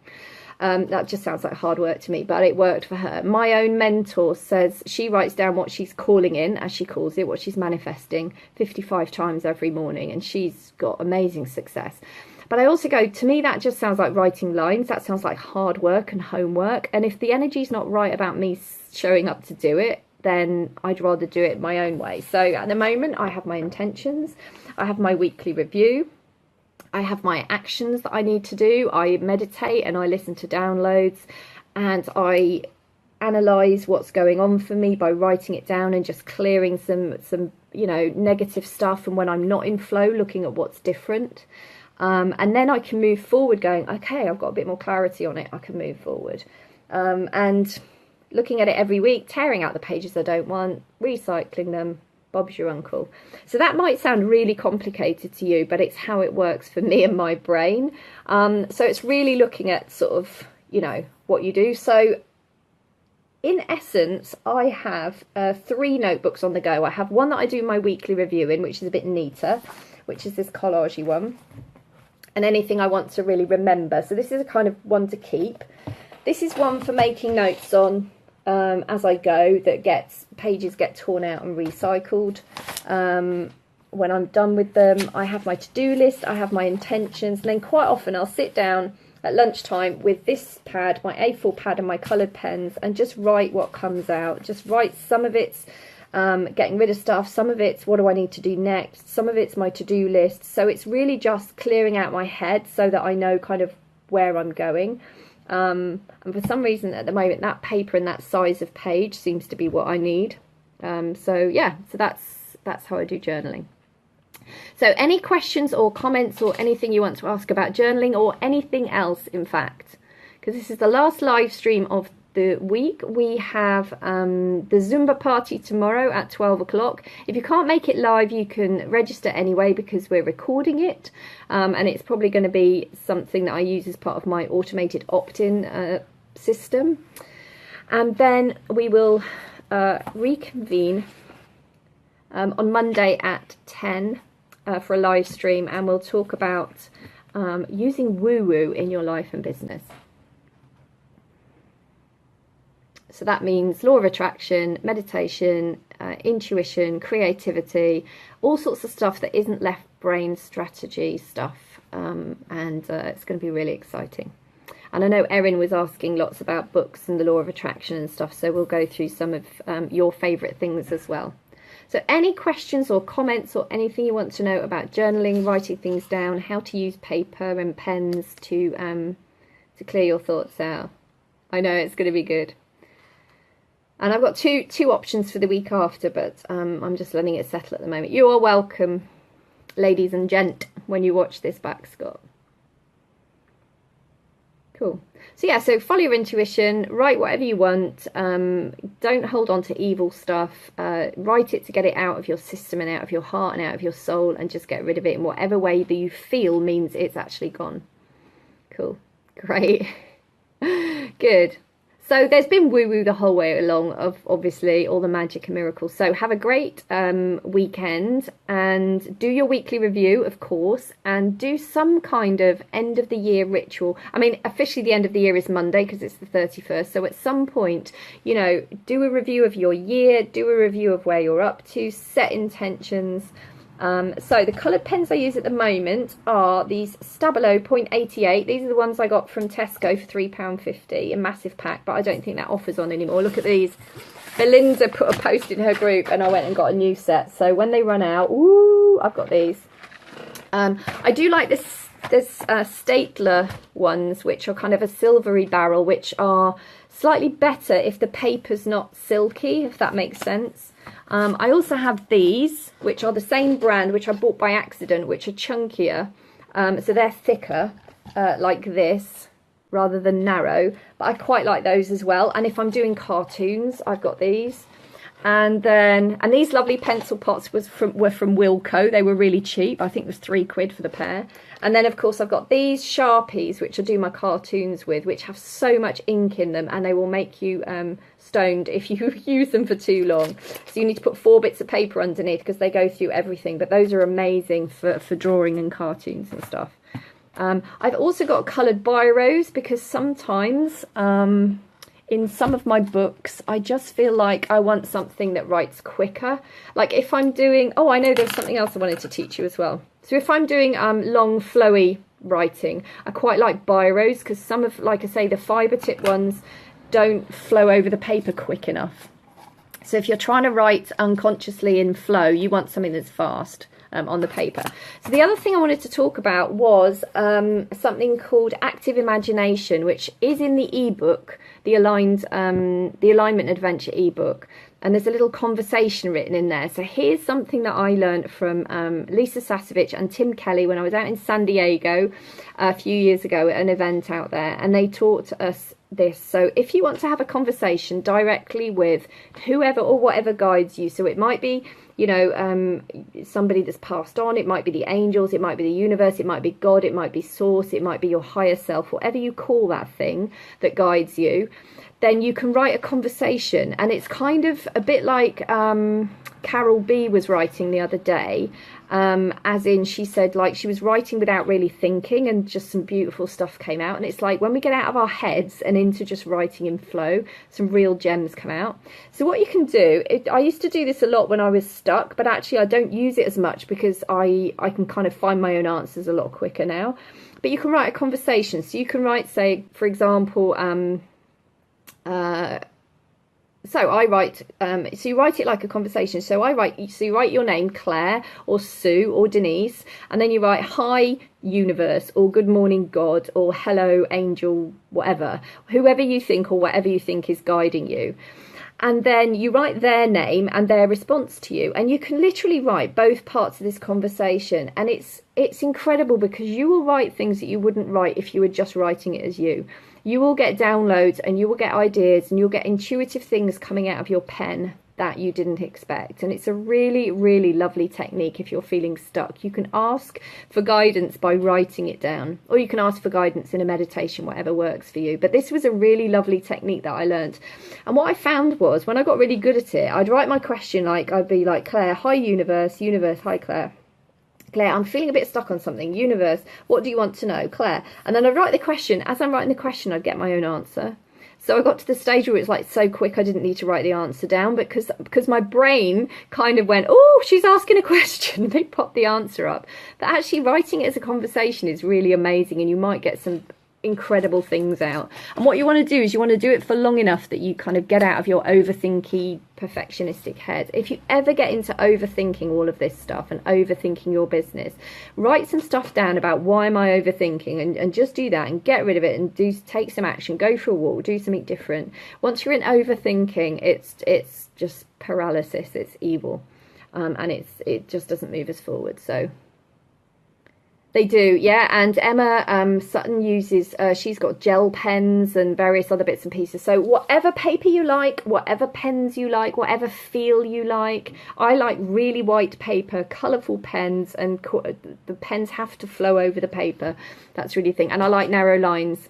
That just sounds like hard work to me, but it worked for her. My own mentor says she writes down what she's calling in, as she calls it, what she's manifesting 55 times every morning, and she's got amazing success. But I also go, to me, that just sounds like writing lines. That sounds like hard work and homework. And if the energy's not right about me showing up to do it, then I'd rather do it my own way. So at the moment, I have my intentions. I have my weekly review. I have my actions that I need to do. I meditate and I listen to downloads, and I analyze what's going on for me by writing it down and just clearing some negative stuff. And when I'm not in flow, looking at what's different. And then I can move forward going, okay, I've got a bit more clarity on it. I can move forward. And looking at it every week, tearing out the pages I don't want, recycling them. Bob's your uncle. So that might sound really complicated to you, but it's how it works for me and my brain. So it's really looking at sort of, what you do. So in essence, I have 3 notebooks on the go. I have one that I do my weekly review in, which is a bit neater, which is this collagey one. And anything I want to really remember. So this is a kind of one to keep. This is one for making notes on as I go, that pages get torn out and recycled. When I'm done with them, I have my to-do list, I have my intentions, and then quite often I'll sit down at lunchtime with this pad, my A4 pad, and my coloured pens, and just write what comes out. Just write, some of it's getting rid of stuff, some of it's what do I need to do next, some of it's my to-do list. So it's really just clearing out my head so that I know kind of where I'm going. And for some reason at the moment, that paper and that size of page seems to be what I need. So yeah, so that's how I do journaling. So any questions or comments or anything you want to ask about journaling, or anything else, in fact, because this is the last live stream of the week. We have the Zumba party tomorrow at 12 o'clock. If you can't make it live, you can register anyway, because we're recording it, and it's probably going to be something that I use as part of my automated opt-in system. And then we will reconvene on Monday at 10 for a live stream, and we'll talk about using woo-woo in your life and business. So that means law of attraction, meditation, intuition, creativity, all sorts of stuff that isn't left brain strategy stuff, and it's going to be really exciting. And I know Erin was asking lots about books and the law of attraction and stuff, so we'll go through some of your favourite things as well. So any questions or comments or anything you want to know about journaling, writing things down, how to use paper and pens to clear your thoughts out. I know it's going to be good. And I've got two options for the week after, but I'm just letting it settle at the moment. You are welcome, ladies and gent, when you watch this back, Scott. Cool. So yeah, so follow your intuition, write whatever you want, don't hold on to evil stuff, write it to get it out of your system and out of your heart and out of your soul, and just get rid of it in whatever way that you feel means it's actually gone. Cool. Great. Good. So there's been woo-woo the whole way along of obviously all the magic and miracles. So have a great weekend, and do your weekly review, of course, and do some kind of end of the year ritual. I mean, officially the end of the year is Monday because it's the 31st. So at some point, you know, do a review of your year, do a review of where you're up to, set intentions. So the coloured pens I use at the moment are these Stabilo .88. These are the ones I got from Tesco for £3.50, a massive pack, but I don't think that offers on anymore. Look at these. Belinda put a post in her group and I went and got a new set. So when they run out, ooh, I've got these. I do like this Statler ones, which are kind of a silvery barrel, which are slightly better if the paper's not silky, if that makes sense. I also have these, which are the same brand, which I bought by accident, which are chunkier. So they're thicker, like this, rather than narrow. But I quite like those as well. And if I'm doing cartoons, I've got these. And these lovely pencil pots were from Wilko. They were really cheap. I think it was £3 for the pair. And then, of course, I've got these Sharpies, which I do my cartoons with, which have so much ink in them, and they will make you stoned if you use them for too long. So you need to put 4 bits of paper underneath because they go through everything. But those are amazing for drawing and cartoons and stuff. I've also got coloured biros because sometimes in some of my books, I just feel like I want something that writes quicker. Like if I'm doing, oh, I know there's something else I wanted to teach you as well. So if I'm doing long, flowy writing, I quite like biros because some of, like I say, the fibre tip ones don't flow over the paper quick enough. So if you're trying to write unconsciously in flow, you want something that's fast on the paper. So the other thing I wanted to talk about was something called Active Imagination, which is in the ebook, the Alignment Adventure ebook. And there's a little conversation written in there. So here's something that I learned from Lisa Sasevich and Tim Kelly when I was out in San Diego a few years ago at an event out there. And they taught us this. So if you want to have a conversation directly with whoever or whatever guides you, so it might be, you know, somebody that's passed on, it might be the angels, it might be the universe, it might be God, it might be source, it might be your higher self, whatever you call that thing that guides you, then you can write a conversation. And it's kind of a bit like Carol B was writing the other day, as in she said, like, she was writing without really thinking and just some beautiful stuff came out. And it's like when we get out of our heads and into just writing in flow, some real gems come out. So what you can do, I used to do this a lot when I was stuck, but actually I don't use it as much because I can kind of find my own answers a lot quicker now. But you can write a conversation. So you can write, say, for example, so I write, so you write it like a conversation. So you write your name, Claire or Sue or Denise, and then you write, hi universe, or good morning God, or hello angel, whatever, whoever you think or whatever you think is guiding you. And then you write their name and their response to you, and you can literally write both parts of this conversation, and it's incredible because you will write things that you wouldn't write if you were just writing it as you. You will get downloads and you will get ideas and you'll get intuitive things coming out of your pen that you didn't expect. And it's a really, really lovely technique if you're feeling stuck. You can ask for guidance by writing it down, or you can ask for guidance in a meditation, whatever works for you. But this was a really lovely technique that I learned. And what I found was when I got really good at it, I'd write my question like, I'd be like, Claire, hi universe, universe, hi Claire. Claire, I'm feeling a bit stuck on something. Universe, what do you want to know? Claire. And then I'd write the question. As I'm writing the question, I'd get my own answer. So I got to the stage where it was like so quick I didn't need to write the answer down because my brain kind of went, oh, she's asking a question. They popped the answer up. But actually writing it as a conversation is really amazing, and you might get some incredible things out. And what you want to do is you want to do it for long enough that you kind of get out of your overthinky perfectionistic head. If you ever get into overthinking all of this stuff and overthinking your business, write some stuff down about why am I overthinking, and just do that and get rid of it and take some action. Go for a walk, do something different. Once you're in overthinking, it's just paralysis, it's evil, and it just doesn't move us forward. So they do, yeah. And Emma Sutton uses, she's got gel pens and various other bits and pieces. So whatever paper you like, whatever pens you like, whatever feel you like. I like really white paper, colourful pens, and the pens have to flow over the paper. That's really the thing. And I like narrow lines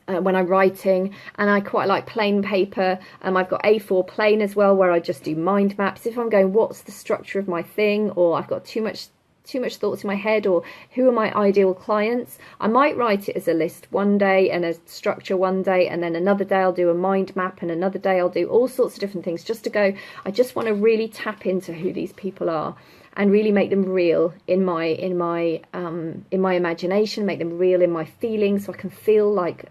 when I'm writing, and I quite like plain paper. I've got A4 plain as well, where I just do mind maps. If I'm going, what's the structure of my thing, or I've got too much thoughts in my head, or who are my ideal clients, I might write it as a list one day and a structure one day, and then another day I'll do a mind map, and another day I'll do all sorts of different things, just to go, I just want to really tap into who these people are and really make them real in my imagination, make them real in my feelings, so I can feel like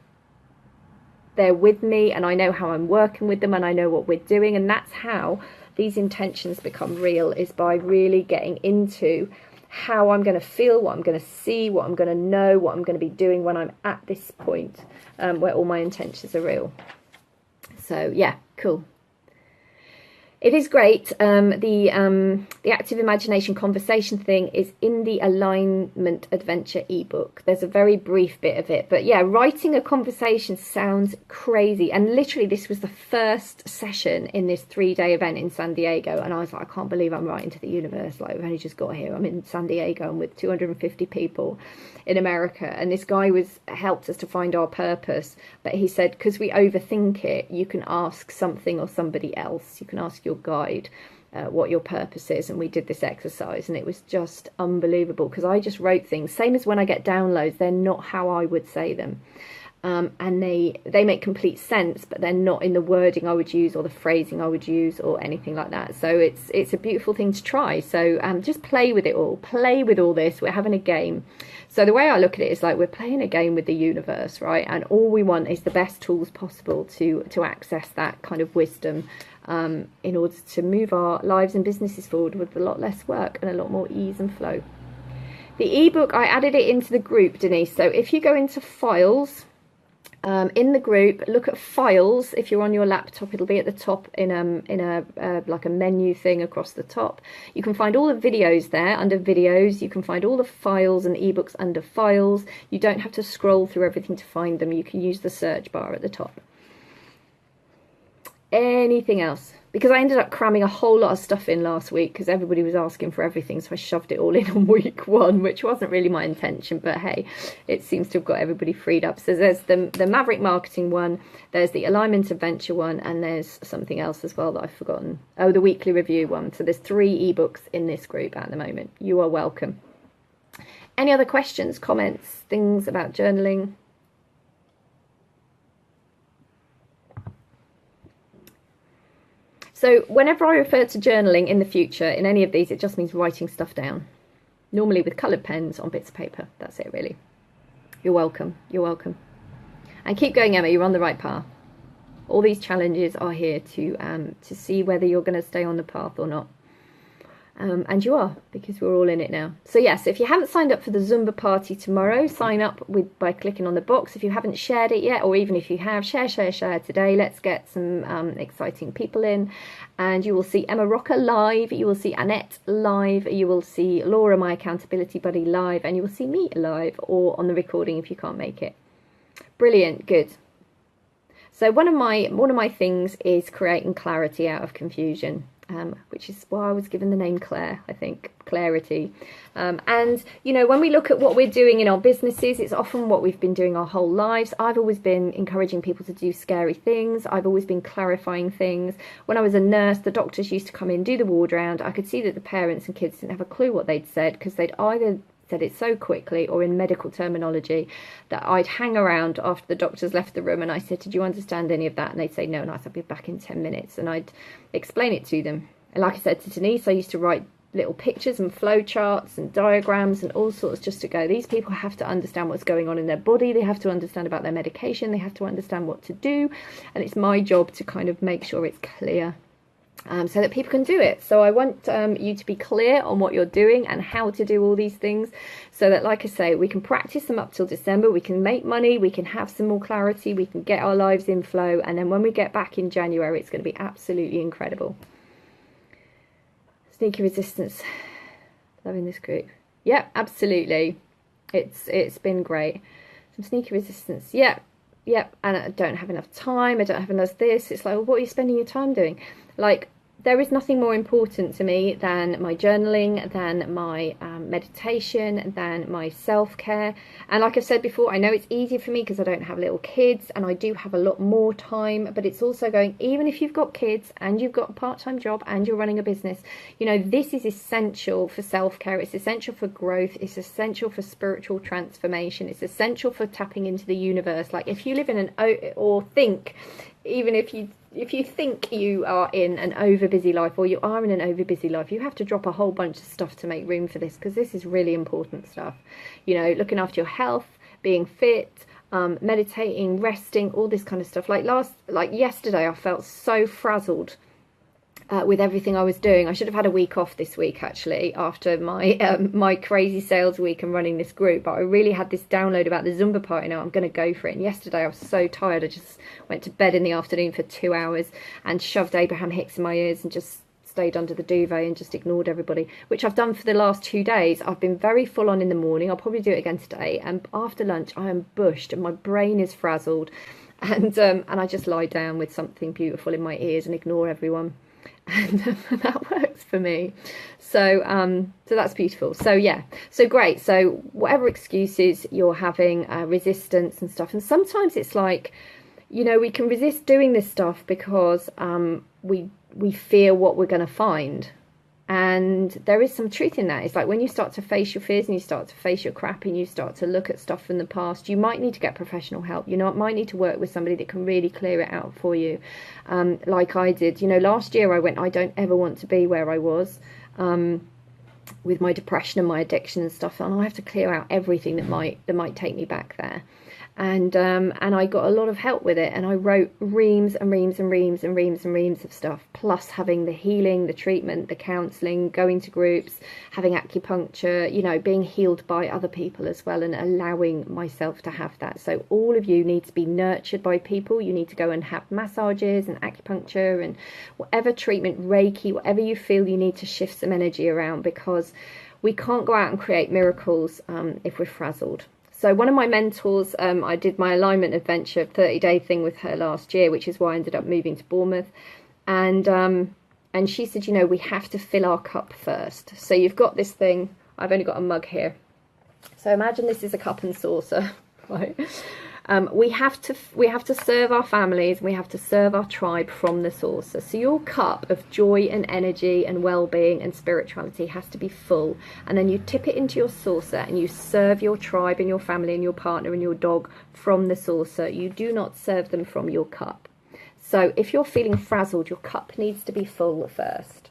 they're with me and I know how I'm working with them and I know what we're doing. And that's how these intentions become real, is by really getting into how I'm going to feel, what I'm going to see, what I'm going to know, what I'm going to be doing when I'm at this point where all my intentions are real. So yeah, cool. It is great. The active imagination conversation thing is in the alignment adventure ebook. There's a very brief bit of it, but yeah, writing a conversation sounds crazy. And literally, this was the first session in this 3-day event in San Diego, and I was like, I can't believe I'm writing to the universe. Like, we've only just got here. I'm in San Diego. I'm with 250 people in America, and this guy helped us to find our purpose. But he said, because we overthink it, you can ask something or somebody else. You can ask your guide what your purpose is. And we did this exercise, and it was just unbelievable, because I just wrote things, same as when I get downloads, they're not how I would say them, and they make complete sense, but they're not in the wording I would use or the phrasing I would use or anything like that. So it's a beautiful thing to try. So just play with it all, play with all this. We're having a game. So the way I look at it is like we're playing a game with the universe, right? And all we want is the best tools possible to access that kind of wisdom, in order to move our lives and businesses forward with a lot less work and a lot more ease and flow. The ebook, I added it into the group, Denise. So if you go into files, in the group, look at files. If you're on your laptop, it'll be at the top in a like a menu thing across the top. You can find all the videos there under videos. You can find all the files and ebooks under files. You don't have to scroll through everything to find them. You can use the search bar at the top. Anything else? Because I ended up cramming a whole lot of stuff in last week because everybody was asking for everything, so I shoved it all in on week 1, which wasn't really my intention, but hey, it seems to have got everybody freed up. So there's the Maverick marketing one, there's the alignment adventure one, and there's something else as well that I've forgotten. Oh, the weekly review one. So there's 3 ebooks in this group at the moment. You are welcome. Any other questions, comments, things about journaling? So whenever I refer to journaling in the future, in any of these, it just means writing stuff down. Normally with coloured pens on bits of paper. That's it, really. You're welcome. You're welcome. And keep going, Emma. You're on the right path. All these challenges are here to see whether you're going to stay on the path or not. And you are, because we're all in it now. So yes, if you haven't signed up for the Zumba party tomorrow, sign up by clicking on the box. If you haven't shared it yet, or even if you have, share today. Let's get some exciting people in. And you will see Emma Rocker live, you will see Annette live, you will see Laura, my accountability buddy, live, and you will see me live or on the recording if you can't make it. Brilliant, good. So one of my things is creating clarity out of confusion. Which is why I was given the name Claire, I think, clarity. And, you know, when we look at what we're doing in our businesses, it's often what we've been doing our whole lives. I've always been encouraging people to do scary things. I've always been clarifying things. When I was a nurse, the doctors used to come in, do the ward round. I could see that the parents and kids didn't have a clue what they'd said, because they'd either said it so quickly or in medical terminology that I'd hang around after the doctors left the room and I said, did you understand any of that? And they'd say no, and I'd say, I'll be back in 10 minutes, and I'd explain it to them. And like I said to Denise, I used to write little pictures and flow charts and diagrams and all sorts, just to go, these people have to understand what's going on in their body, they have to understand about their medication, they have to understand what to do, and it's my job to kind of make sure it's clear. So that people can do it. So I want you to be clear on what you're doing and how to do all these things, so that, like I say, we can practice them up till December, we can make money, we can have some more clarity, we can get our lives in flow, and then when we get back in January, it's going to be absolutely incredible. Sneaky resistance, loving this group. Yep, absolutely, it's been great. Some sneaky resistance, yep, and I don't have enough time, I don't have enough this. It's like, well, what are you spending your time doing? Like, there is nothing more important to me than my journaling, than my meditation, than my self-care. And like I've said before, I know it's easier for me because I don't have little kids and I do have a lot more time, but it's also going, even if you've got kids and you've got a part-time job and you're running a business, you know, this is essential for self-care, it's essential for growth, it's essential for spiritual transformation, it's essential for tapping into the universe. Like, if you live in even if you think you are in an over busy life, or you are in an over busy life, you have to drop a whole bunch of stuff to make room for this, because this is really important stuff. You know, looking after your health, being fit, meditating, resting, all this kind of stuff. Like yesterday, I felt so frazzled with everything I was doing. I should have had a week off this week, actually, after my crazy sales week and running this group, but I really had this download about the Zumba party. Now I'm going to go for it. And yesterday I was so tired, I just went to bed in the afternoon for 2 hours and shoved Abraham Hicks in my ears and just stayed under the duvet and just ignored everybody, which I've done for the last 2 days. I've been very full on in the morning. I'll probably do it again today, and after lunch I am bushed and my brain is frazzled, and I just lie down with something beautiful in my ears and ignore everyone. And that works for me. So so that's beautiful. So yeah, so great. So whatever excuses you're having, resistance and stuff, and sometimes it's like, you know, we can resist doing this stuff because we fear what we're going to find. And there is some truth in that. It's like, when you start to face your fears and you start to face your crap and you start to look at stuff from the past, you might need to get professional help. You know, it might need to work with somebody that can really clear it out for you. Like I did. You know, last year I went, I don't ever want to be where I was with my depression and my addiction and stuff. And I have to clear out everything that might take me back there. And I got a lot of help with it, and I wrote reams and reams and reams and reams and reams of stuff, plus having the healing, the treatment, the counselling, going to groups, having acupuncture, you know, being healed by other people as well, and allowing myself to have that. So all of you need to be nurtured by people. You need to go and have massages and acupuncture and whatever treatment, Reiki, whatever you feel you need to shift some energy around, because we can't go out and create miracles if we're frazzled. So one of my mentors, I did my alignment adventure 30-day thing with her last year, which is why I ended up moving to Bournemouth. And she said, you know, we have to fill our cup first. So you've got this thing. I've only got a mug here. So imagine this is a cup and saucer, right? We have to serve our families, we have to serve our tribe from the saucer. So your cup of joy and energy and well-being and spirituality has to be full, and then you tip it into your saucer and you serve your tribe and your family and your partner and your dog from the saucer. You do not serve them from your cup. So if you're feeling frazzled, your cup needs to be full first.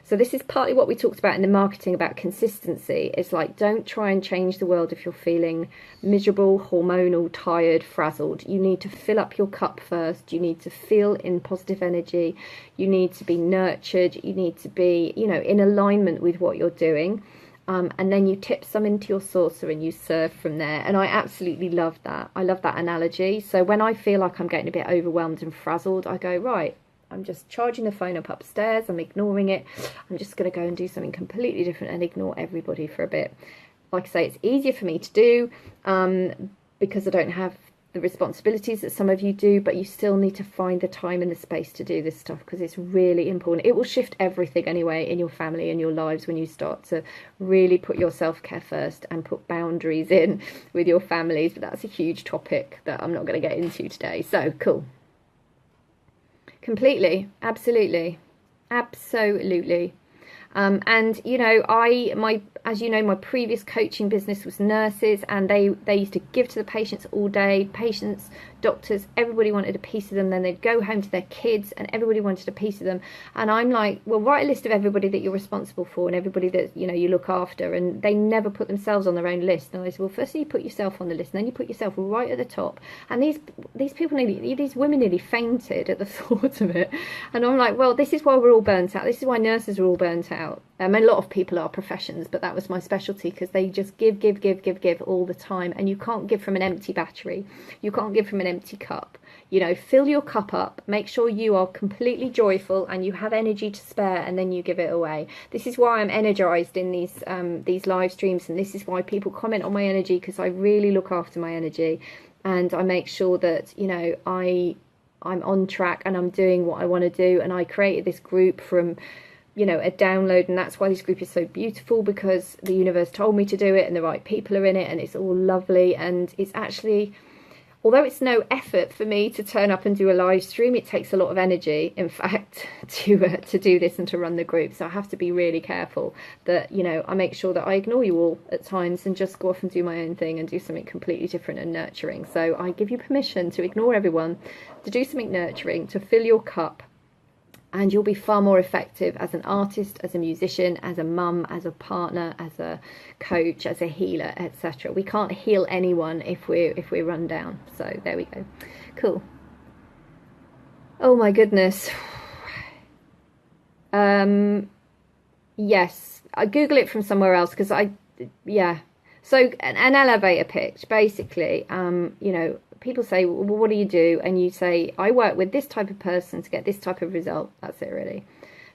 So this is partly what we talked about in the marketing about consistency. It's like, don't try and change the world if you're feeling miserable, hormonal, tired, frazzled. You need to fill up your cup first. You need to feel in positive energy. You need to be nurtured. You need to be, you know, in alignment with what you're doing. And then you tip some into your saucer and you serve from there. And I absolutely love that. I love that analogy. So when I feel like I'm getting a bit overwhelmed and frazzled, I go, right, I'm just charging the phone up upstairs. I'm ignoring it. I'm just going to go and do something completely different and ignore everybody for a bit. Like I say, it's easier for me to do because I don't have the responsibilities that some of you do, but you still need to find the time and the space to do this stuff because it's really important. It will shift everything anyway in your family and your lives when you start to really put your self-care first and put boundaries in with your families. But that's a huge topic that I'm not going to get into today. So cool. Completely. Absolutely. Absolutely. And you know, as you know, my previous coaching business was nurses, and they used to give to the patients all day. Patients, doctors, everybody wanted a piece of them. Then they'd go home to their kids and everybody wanted a piece of them. And I'm like, well, write a list of everybody that you're responsible for and everybody that, you know, you look after. And they never put themselves on their own list. And I said, well, first you put yourself on the list, and then you put yourself right at the top. And these women nearly fainted at the thought of it. And I'm like, well, this is why we're all burnt out. This is why nurses are all burnt out. A lot of people are professions, but that was my specialty because they just give all the time, and you can't give from an empty battery. You can't give from an empty cup. You know, fill your cup up, make sure you are completely joyful and you have energy to spare, and then you give it away. This is why I'm energized in these live streams, and this is why people comment on my energy, because I really look after my energy and I make sure that, you know, I'm on track and I'm doing what I want to do. And I created this group from, you know, a download, and that's why this group is so beautiful, because the universe told me to do it and the right people are in it and it's all lovely. And it's actually, although it's no effort for me to turn up and do a live stream, it takes a lot of energy, in fact, to do this and to run the group. So I have to be really careful that, you know, I make sure that I ignore you all at times and just go off and do my own thing and do something completely different and nurturing. So I give you permission to ignore everyone, to do something nurturing, to fill your cup. And you'll be far more effective as an artist, as a musician, as a mum, as a partner, as a coach, as a healer, etc. We can't heal anyone if we're run down. So there we go. Cool. Oh my goodness. Yes, I Google it from somewhere else because yeah. So an elevator pitch, basically, you know, people say, well, what do you do? And you say, I work with this type of person to get this type of result. That's it, really.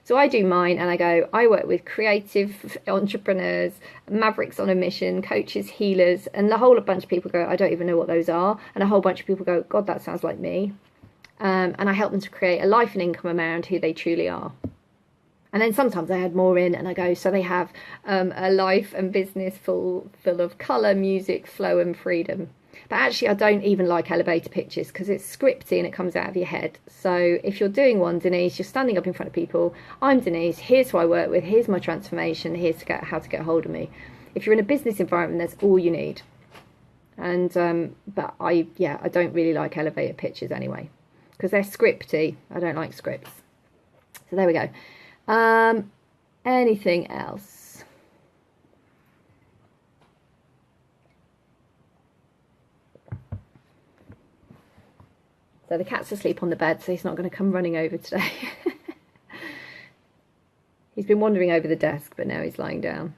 So I do mine, and I go, I work with creative entrepreneurs, Mavericks on a mission, coaches, healers, and the whole bunch of people go, I don't even know what those are. And a whole bunch of people go, God, that sounds like me. And I help them to create a life and income around who they truly are. And then sometimes I add more in, and I go, so they have a life and business full of colour, music, flow and freedom. But actually, I don't even like elevator pitches because it's scripty and it comes out of your head. So if you're doing one, Denise, you're standing up in front of people. I'm Denise. Here's who I work with. Here's my transformation. Here's how to get hold of me. If you're in a business environment, that's all you need. And but I don't really like elevator pitches anyway because they're scripty. I don't like scripts. So there we go. Anything else? So the cat's asleep on the bed, so he's not going to come running over today. He's been wandering over the desk, but now he's lying down,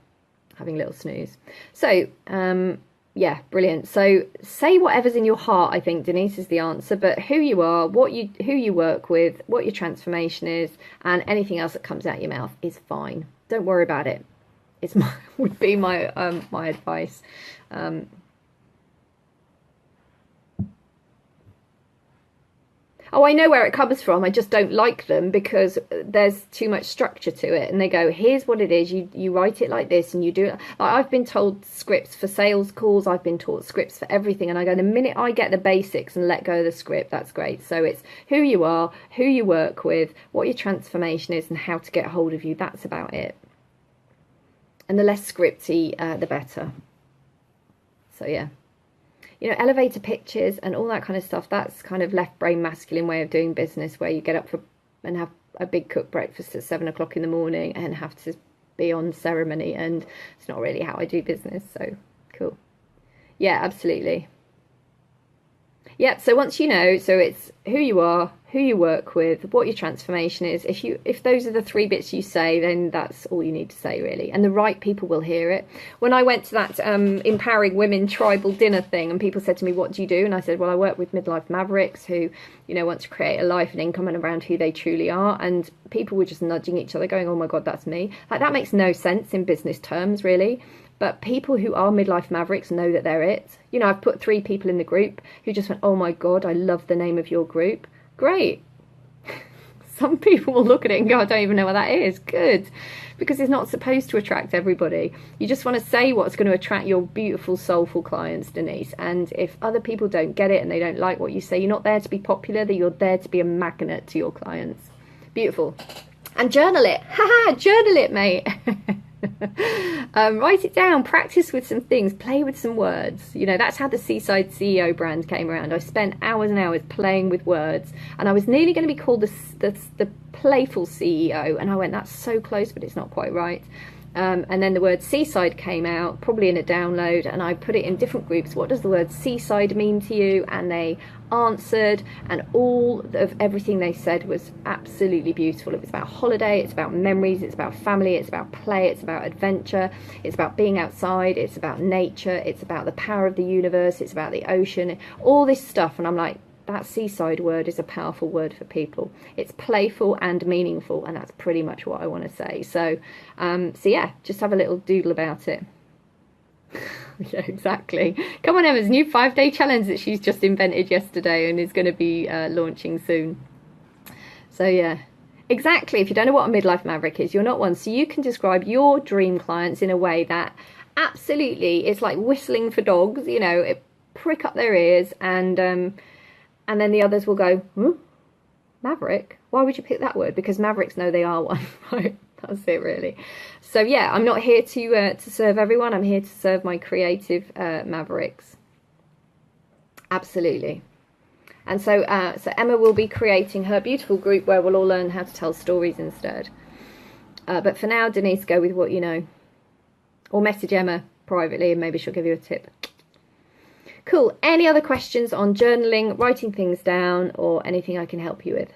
having a little snooze. So, yeah, brilliant. So say whatever's in your heart, I think, Denise, is the answer. But who you are, who you work with, what your transformation is, and anything else that comes out your mouth is fine. Don't worry about it. Would be my advice. Oh, I know where it comes from. I just don't like them because there's too much structure to it. And they go, here's what it is. You write it like this and you do it. Like I've been told scripts for sales calls. I've been taught scripts for everything. And I go, the minute I get the basics and let go of the script, that's great. So it's who you are, who you work with, what your transformation is and how to get hold of you. That's about it. And the less scripty, the better. So, yeah. You know, elevator pitches and all that kind of stuff, that's kind of left brain masculine way of doing business where you get up and have a big cook breakfast at 7 o'clock in the morning and have to be on ceremony, and it's not really how I do business. So cool. Yeah, absolutely. Yeah, so once you know, so it's who you are, who you work with, what your transformation is. If those are the 3 bits you say, then that's all you need to say, really. And the right people will hear it. When I went to that Empowering Women tribal dinner thing, and people said to me, what do you do? And I said, well, I work with midlife Mavericks who, you know, want to create a life and income and around who they truly are. And people were just nudging each other going, oh my God, that's me. Like, that makes no sense in business terms, really. But people who are midlife Mavericks know that they're it. You know, I've put 3 people in the group who just went, oh my God, I love the name of your group. Great. Some people will look at it and go, I don't even know what that is. Good. Because it's not supposed to attract everybody. You just want to say what's going to attract your beautiful, soulful clients, Denise. And if other people don't get it and they don't like what you say, you're not there to be popular, that you're there to be a magnet to your clients. Beautiful. And journal it. Haha, journal it, mate. Write it down, practice with some things, play with some words. You know, that's how the Seaside CEO brand came around. I spent hours and hours playing with words, and I was nearly going to be called the playful CEO, and I went, that's so close, but it's not quite right. And then the word seaside came out, probably in a download, and I put it in different groups. What does the word seaside mean to you? And they answered, and all of everything they said was absolutely beautiful. It was about holiday, it's about memories, it's about family, it's about play, it's about adventure, it's about being outside, it's about nature, it's about the power of the universe, it's about the ocean, all this stuff. And I'm like, that seaside word is a powerful word for people. It's playful and meaningful, and that's pretty much what I want to say. So yeah, just have a little doodle about it. Yeah, exactly. Come on, Emma's new 5-day challenge that she's just invented yesterday and is going to be launching soon. So yeah, exactly. If you don't know what a midlife maverick is, you're not one. So you can describe your dream clients in a way that absolutely it's like whistling for dogs. You know, it prick up their ears, and then the others will go, maverick? Why would you pick that word? Because mavericks know they are one, right? That's it, really. So yeah, I'm not here to serve everyone. I'm here to serve my creative mavericks. Absolutely. And so Emma will be creating her beautiful group where we'll all learn how to tell stories instead. But for now, Denise, go with what you know. Or message Emma privately and maybe she'll give you a tip. Cool. Any other questions on journaling, writing things down, or anything I can help you with?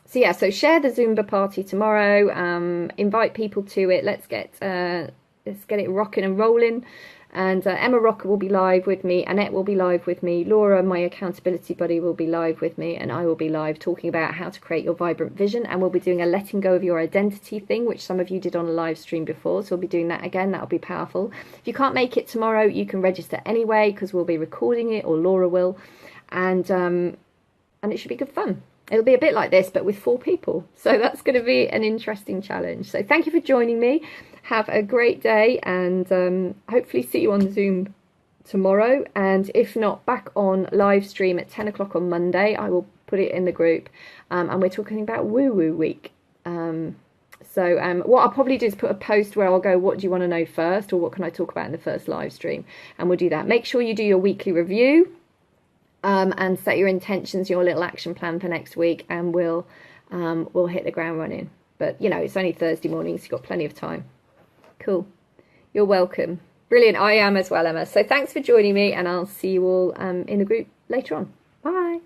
So yeah, so share the Zumba party tomorrow. Invite people to it. Let's get it rocking and rolling. And Emma Rocker will be live with me. Annette will be live with me. Laura, my accountability buddy, will be live with me, and I will be live talking about how to create your vibrant vision. And we'll be doing a letting go of your identity thing, which some of you did on a live stream before. So we'll be doing that again. That'll be powerful. If you can't make it tomorrow, you can register anyway because we'll be recording it, or Laura will, and it should be good fun. It'll be a bit like this, but with 4 people. So that's going to be an interesting challenge. So thank you for joining me. Have a great day, and hopefully see you on Zoom tomorrow. And if not, back on live stream at 10 o'clock on Monday. I will put it in the group. And we're talking about Woo Woo Week. So what I'll probably do is put a post where I'll go, what do you want to know first? Or what can I talk about in the first live stream? And we'll do that. Make sure you do your weekly review. And set your intentions, your little action plan for next week, and we'll hit the ground running. But you know, it's only Thursday morning, so you've got plenty of time. Cool. You're welcome. Brilliant. I am as well, Emma. So thanks for joining me, and I'll see you all in the group later on. Bye.